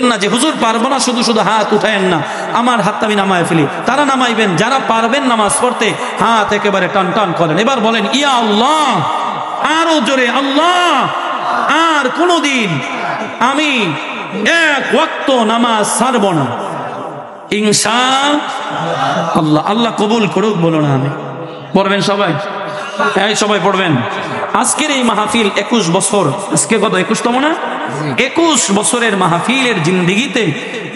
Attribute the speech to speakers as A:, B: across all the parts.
A: না যে হুজুর পারবো না, শুধু শুধু হাত উঠায়েন না, আমার হাতটা আমি নামায় ফেলি। তারা নামাইবেন, যারা পারবেন নামাজ পড়তে হাত একেবারে টান টান করেন। এবার বলেন ইয়া আল্লাহ, আরো জোরে আল্লাহ। আর কোনদিন আমি এক ওয়াক্ত নামাজ ছাড়বো না ইনশাআল্লাহ। আল্লাহ কবুল করুক। বলো না আমি পড়বেন সবাই, এই সবাই পড়বেন। আজকের এই মাহফিল 21 বছর, আজকে কত 21তম না? 21 বছরের মাহফিলের জিন্দেগিতে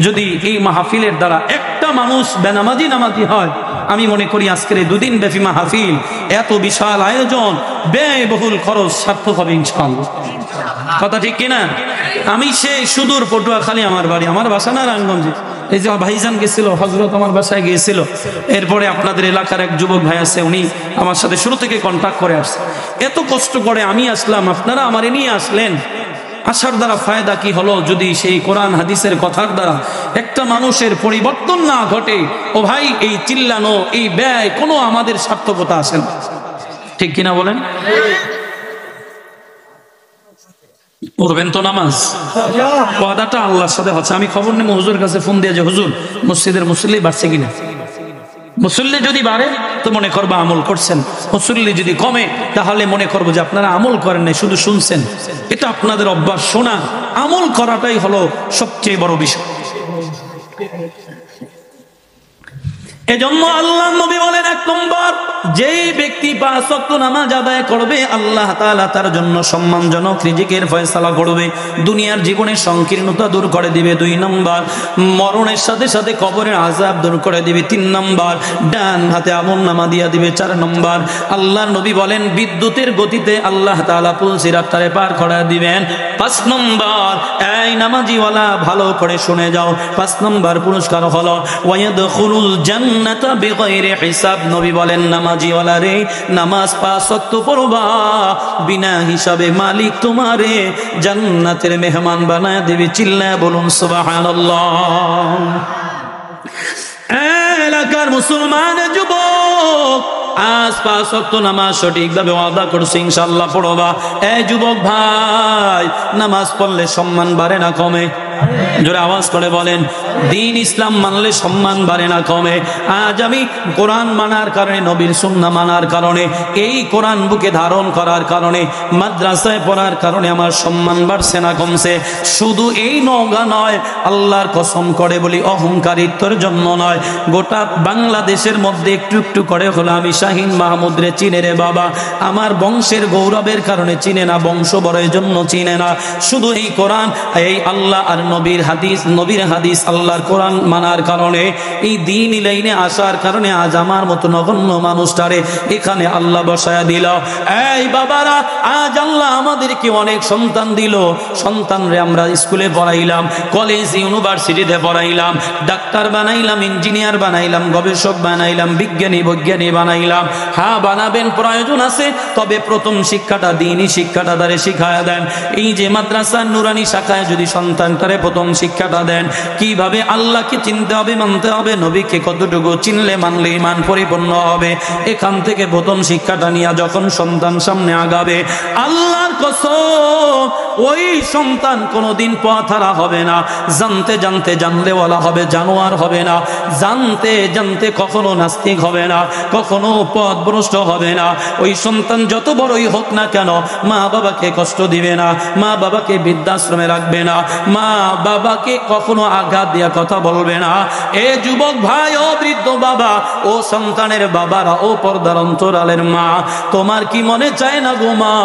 A: যদি এই মাহফিলের দ্বারা একটা মানুষ নামাজি হয়, আমি মনে করি আজকের এই দুদিন ব্যাপী মাহফিল, এত বিশাল আয়োজন, ব্যয়বহুল খরচ সার্থক হবে ইনশাআল্লাহ। কথা ঠিক কিনা? আমি সেই সুদূর পটুয়াখালী আমার বাড়ি, আমার বাসা নারায়ণগঞ্জে। এই যে ভাইজান গেছিল, হযরত আমার বাসায় গিয়েছিল। এরপরে আপনাদের এলাকার এক যুবক ভাই আছে, উনি আমার সাথে শুরু থেকে কন্টাক্ট করে আসছে। এত কষ্ট করে আমি আসলাম, আপনারা আমারে নিয়ে আসলেন। আসার দ্বারা ফায়দা কি হলো? যদি সেই কোরআন হাদিসের কথার দ্বারা একটা মানুষের পরিবর্তন না ঘটে, ও ভাই এই চিল্লানো, এই ব্যয় কোনো আমাদের সার্থকতা আসে না। ঠিক কিনা বলেন? পড়বেন তো নামাজ? ওয়াদাটা আল্লাহর সাথে হচ্ছে। আমি খবর নেব হুজুর কাছে ফোন দিয়ে যে হুজুর মসজিদের মুসল্লি বাড়ছে কিনা। মুসল্লি যদি বাড়ে তো মনে করবো আমল করছেন, মুসল্লি যদি কমে তাহলে মনে করবো যে আপনারা আমল করেন নাই, শুধু শুনছেন। এটা আপনাদের অভ্যাস, শোনা। আমল করাটাই হলো সবচেয়ে বড় বিষয়। এজন্য আল্লাহ নবী বলেন, এক নম্বর, যেই ব্যক্তি 5 ওয়াক্ত নামাজ আদায় করবে, আল্লাহ তাআলা তার জন্য সম্মানজনক রিজিকের ফয়সালা করবে, দুনিয়ার জীবনের সংকীর্ণতা দূর করে দিবে। 2 নম্বর, মরণের সাথে সাথে কবরের আযাব দূর করে দিবে। 3 নম্বর, ডান হাতে আমলনামা দিয়া দিবে। 4 নম্বর, আল্লাহর নবী বলেন বিদ্যুতের গতিতে আল্লাহ তাআলা পুলসিরাতটারে পার করে দিবেন। 5 নম্বর, এই নামাজিওয়ালা ভালো করে শুনে যাও, 5 নম্বর পুরস্কার হলো ওয়ায়াদখুলুল জান্নাতা বিগাইরি হিসাব। নবী বলেন নামাজিওয়ালা রে, নামাজ 5 ওয়াক্ত পড়বা, বিনা হিসাবে মালিক তোমারে জান্নাতের মেহমান বানায় দিবে। চিল্লায় বলুন সুবহানাল্লাহ। এলাকার মুসলমান যুবক, আজ 5 ওয়াক্ত নামাজ সঠিকভাবে আদা করছি ইনশাআল্লাহ পড়বা। এই যুবক ভাই, নামাজ পড়লে সম্মান বাড়ে না কমে? জোরে আওয়াজ করে বলেন, দ্বীন ইসলাম মানলে সম্মান বাড়ে না কমে? আজ আমি কোরআন মানার কারণে, নবীর সুন্নাহ মানার কারণে, এই কোরআন বুকে ধারণ করার কারণে, মাদ্রাসায় পড়ার কারণে আমার সম্মান বাড়ছে না কমছে? শুধু এই নওগাঁ নয়, আল্লাহর কসম করে বলি, অহংকারিত্বের জন্য নয়, গোটা বাংলাদেশের মধ্যে একটু একটু করে হলো আমি শাহিন মাহমুদ রে চিনে রে বাবা। আমার বংশের গৌরবের কারণে চিনে না, বংশ বড়ের জন্য চিনে না। শুধু এই কোরআন, এই আল্লাহ আর নবীর হাদিস আল্লাহর কোরআন মানার কারণে, এই দ্বীন লাইনে আসার কারণে আজ আমার মতো নগণ্য মানুষটারে এখানে আল্লাহ বসায়া দিল। এই বাবারা, আজ আল্লাহ আমাদেরকে অনেক সন্তান দিল। সন্তানরে আমরা স্কুলে পড়াইলাম, কলেজ ইউনিভার্সিটিতে পড়াইলাম, ডাক্তার বানাইলাম, ইঞ্জিনিয়ার বানাইলাম, গবেষক বানাইলাম, বিজ্ঞানী বৈজ্ঞানিক বানাইলাম। হ্যাঁ, বানাবেন, প্রয়োজন আছে, তবে প্রথম শিক্ষাটা, দ্বীনি শিক্ষাটা তারে শিখায়া দেন। এই যে মাদ্রাসা নুরানি শাখায় যদি সন্তানটারে প্রথম শিক্ষাটা দেন, কিভাবে আল্লাহকে চিনতে হবে, মানতে হবে, নবীকে কতটুকু চিনলে মানলে ঈমান পরিপূর্ণ হবে, এখান থেকে প্রথম শিক্ষাটা নিয়ে যখন সন্তান সামনে আগাবে, আল্লাহর কসম ওই সন্তান কোনোদিন পথহারা হবে না। জানতে জানতে জানলেওয়ালা হবে, জানোয়ার হবে না। জানতে জানতে কখনো নাস্তিক হবে না, কখনো পথভ্রষ্ট হবে না। ওই সন্তান যত বড়ই হোক না কেন, মা বাবাকে কষ্ট দিবে না, মা বাবাকে বৃদ্ধাশ্রমে রাখবে না, মা বাবাকে কখনো আঘাত দিয়া কথা বলবে না। এ যুবক ভাই, ও বৃদ্ধ বাবা, ও সন্তানের বাবারা, ও পর্দার অন্তরালের মা, তোমার কি মনে চায় না গো মা,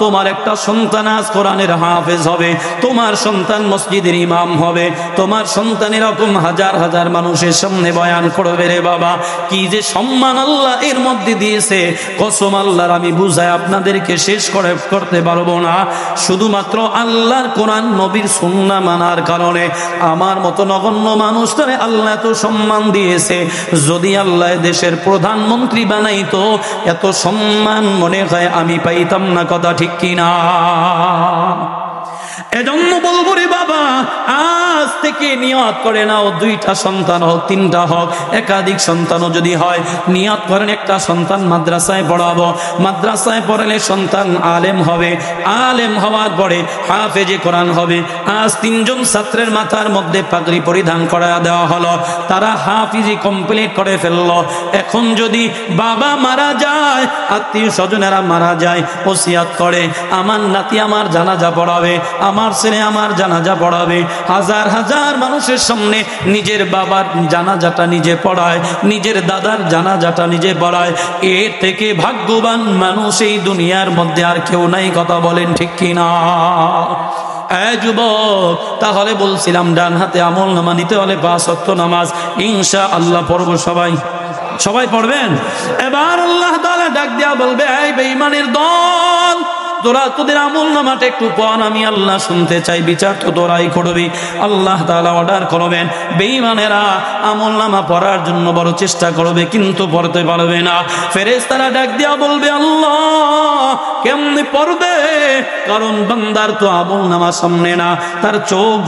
A: তোমার একটা সন্তান আজ কোরআনের হাফেজ হবে, তোমার সন্তান মসজিদের ইমাম হবে, তোমার সন্তান এরকম হাজার হাজার মানুষের সামনে বয়ান করবে রে বাবা। কি যে সম্মান আল্লাহ এর মধ্যে দিয়েছে, কসম আল্লাহর, আমি বুঝায় আপনাদেরকে শেষ করতে পারবো না। শুধুমাত্র আল্লাহর কোরআন নবীর সুন্নাহ মানার কারণে আমার মতো নগণ্য মানুষটারে আল্লাহ এত সম্মান দিয়েছে। যদি আল্লাহ দেশের প্রধানমন্ত্রী বানাইতো, এত সম্মান মনে হয় আমি পাইতাম না। কথা ঠিক কিনা? এজন্য বলবো রে বাবা, আজ আজ থেকে নিয়ত করে নাও, 2টা সন্তান হোক, 3টা হোক, একাধিক সন্তানও যদি হয়, নিয়ত করেন একটা সন্তান মাদ্রাসায় পড়াবো, মাদ্রাসায় পড়ালে সন্তান আলেম হবে, আলেম হওয়ার পরে হাফেজে কোরআন হবে। আজ 3জন ছাত্রের মাথার মধ্যে পাগড়ি পরিধান করা দেওয়া হলো, তারা হাফিজি কমপ্লিট করে ফেললো। এখন যদি বাবা মারা যায়, আত্মীয় স্বজনেরা মারা যায়, ওসিয়াত করে আমার নাতি আমার জানাজা পড়াবে, আমার ছেলে আমার জানাজা পড়াবে, হাজার হাজার মানুষের সামনে নিজের বাবার জানাজাটা নিজে পড়ায়, নিজের দাদার জানাজাটা নিজে পড়ায়। এর থেকে ভাগ্যবান মানুষ এই দুনিয়ার মধ্যে আর কেউ নাই। কথা বলেন ঠিক কিনা? যুবক, তাহলে বলছিলাম ডান হাতে আমল নামা নিতে হলে 5 ওয়াক্ত নামাজ ইনশাআল্লাহ পড়ব। সবাই পড়বেন। এবার আল্লাহ তাআলা ডাক দিয়া বলবে, এই বেঈমানের দল, তোরা তোদের আমল নামাটা একটু পড়, আমি আল্লাহ শুনতে চাই, বিচার তো তোরাই করবি। আল্লাহ তাআলা অর্ডার করবেন, বেঈমানেরা আমল নামা পড়ার জন্য বড় চেষ্টা করবে, কিন্তু পড়তে পারবে না। ফেরেশতারা ডাক দিয়া বলবে, আল্লাহ কেমনে পড়বে? কারণ বান্দার তো আমল নামা সামনে না, তার চোখ,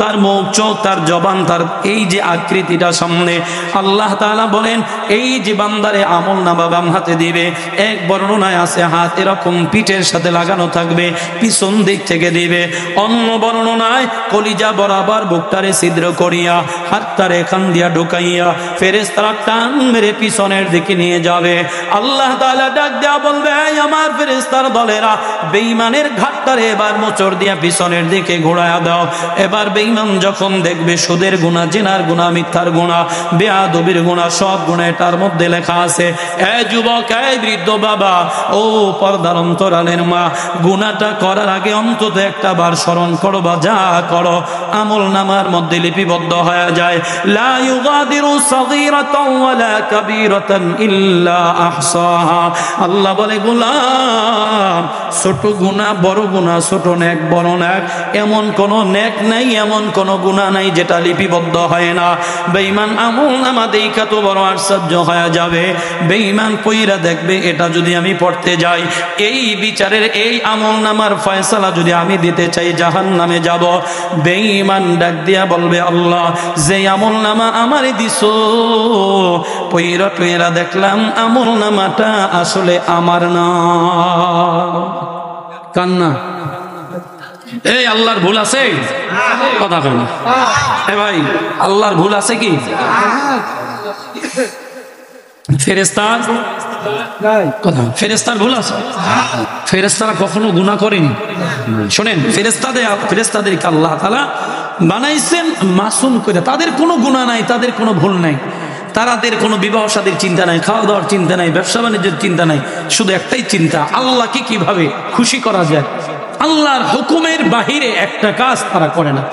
A: তার মুখ, চোখ, তার জবান, তার এই যে আকৃতিটা সামনে। আল্লাহ তাআলা বলেন, এই যে বান্দারে আমল নামা বাম হাতে দিবে, এক বর্ণনায় আছে হাত এরকম পিঠের সাথে লাগানো থাকবে, পিছন দিক থেকে দিবে। অন্য বর্ণনায় কলিজা বরাবর বুকটারে ছিদ্র করিয়া হাতটারে এখান দিয়া ঢুকাইয়া ফেরেশতারা টান মেরে পিছনের দিকে নিয়ে যাবে। আল্লাহ তাআলা ডাক দেয়া বলবে, এই আমার ফেরেশতার দলেরা, বেঈমানের ঘাটটারে এবার মোচড় দিয়া পিছনের দিকে ঘোরায়া দাও। এবার বেঈমান যখন দেখবে সুদের গুনাহ, জিনার গুনাহ, মিথ্যার গুনাহ, বেয়াদবির গুনাহ, সব গুনাহ এটার মধ্যে লেখা আছে। এই যুবক, এই বৃদ্ধ বাবা, ও পর্দার অন্তরালের মা, গুনাহটা করার আগে অন্তত একটা বার স্মরণ করো, বা যা করো আমল নামার মধ্যে লিপিবদ্ধ হয়ে যায়। লা ইউগাদিরু সাগীরাতান ওয়ালা কাবীরাতান ইল্লা আহসাহা। আল্লাহ বলে, গোলাম, ছোট গুনাহ বড় গুনাহ, ছোট নেক বড় নেক, এমন কোন নেক নাই, এমন কোন গুনাহ নাই যেটা লিপিবদ্ধ হয় না। বেঈমান আমল নামা দেখা তো বড় আশ্চর্য হয়ে যাবে। বেঈমান পয়রা দেখবে, এটা যদি আমি পড়তে যাই, এই বিচারের এই আমল নামার ফয়সালা যদি আমি দিতে চাই, জাহান্নামে যাব। বেঈমান ডাক দিয়া বলবে, আল্লাহ যে আমল নামা আমারে দিছো, পয়রা টয়রা দেখলাম আমল নামাটা আসলে আমার না। কান্না, এই আল্লাহর ভুল আছে? কথা কয় না। এ ভাই, আল্লাহর ভুল আছে কি? ফেরেশতার কথা, ফেরেশতার ভুল আছে? ফেরেশতারা কখনো গুনাহ করেনি। শোনেন, ফেরেশতাদেরকে আল্লাহ তাআলা বানাইছেন মাসুম করে, তাদের কোনো গুনাহ নাই, তাদের কোনো ভুল নাই, তাদের কোনো বিবাহ শাদীর চিন্তা নাই, খাওয়া দাওয়ার চিন্তা নাই, ব্যবসা বাণিজ্যের চিন্তা নাই, শুধু একটাই চিন্তা, আল্লাহকে কিভাবে খুশি করা যায়। আল্লাহর হুকুমের বাহিরে একটা কাজ তারা করে না।